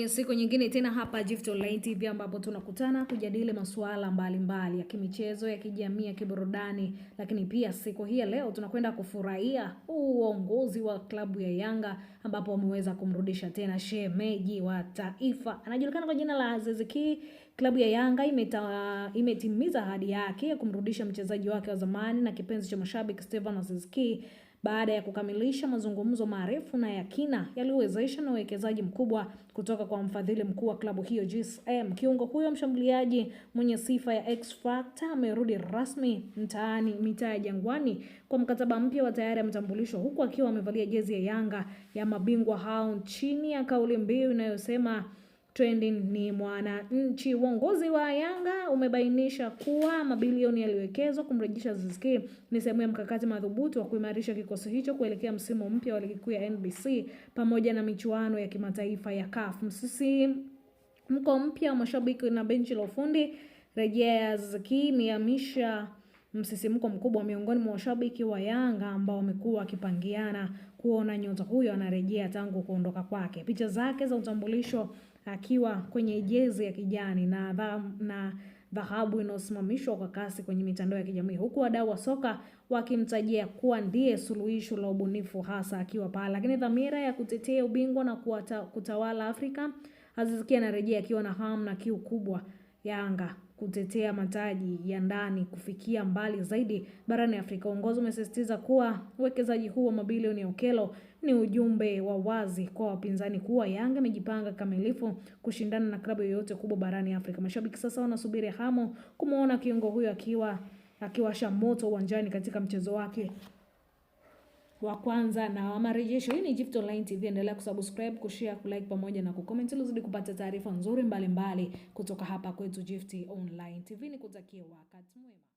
Siku nyingine tena hapa Gift Online TV ambapo tunakutana kujadili masuala mbalimbali ya kimichezo, ya kijamii, ya kiburudani, lakini pia siku hii leo tunakwenda kufurahia uongozi wa klabu ya Yanga ambapo wameweza kumrudisha tena shemeji wa taifa. Anajulikana kwa jina la Aziz Ki. Klabu ya Yanga imetimiza ahadi yake ya kumrudisha mchezaji wake wa zamani na kipenzi cha mashabiki Stephane Aziz Ki baada ya kukamilisha mazungumzo marefu na ya kina yaliyowezesha na uwekezaji mkubwa kutoka kwa mfadhili mkuu wa klabu hiyo GSM. Kiungo huyo mshambuliaji mwenye sifa ya X Factor amerudi rasmi mitaa ya Jangwani kwa mkataba mpya wa tayari ametambulishwa, huku akiwa amevalia jezi ya Yanga ya mabingwa hao chini ya kauli mbiu inayosema trending ni mwananchi. Uongozi wa Yanga umebainisha kuwa mabilioni yaliyowekezwa kumrejesha Aziz Ki ni sehemu ya mkakati madhubuti wa kuimarisha kikosi hicho kuelekea msimu mpya wa ligi kuu ya NBC pamoja na michuano ya kimataifa ya CAF. Mko mpya wa mashabiki na benchi la ufundi rejea ya Aziz Ki imehamisha msisimko mkubwa miongoni mwa washabiki wa Yanga ambao wamekuwa wakipangiana kuona nyota huyo anarejea tangu kuondoka kwake. Picha zake za utambulisho akiwa kwenye jezi ya kijani na dhahabu inayosimamishwa kwa kasi kwenye mitandao ya kijamii, huku wadau wa soka wakimtajia kuwa ndiye suluhisho la ubunifu hasa akiwa pale. Lakini dhamira ya kutetea ubingwa na kutawala Afrika, Aziz Ki anarejea akiwa na hamu na kiu kubwa Yanga kutetea mataji ya ndani kufikia mbali zaidi barani Afrika. Uongozi umesisitiza kuwa uwekezaji huu wa mabilioni ya ukelo ni ujumbe wa wazi kwa wapinzani kuwa Yanga imejipanga kamilifu kushindana na klabu yoyote kubwa barani Afrika. Mashabiki sasa wanasubiri hamu kumuona kiungo huyo akiwasha moto uwanjani katika mchezo wake wa kwanza na wa marejesho. Hii ni Gift Online TV, endelea kusubscribe, kushare, kulike pamoja na kucomment ili uzidi kupata taarifa nzuri mbalimbali kutoka hapa kwetu Gift Online TV. Nikutakie wakati mwema.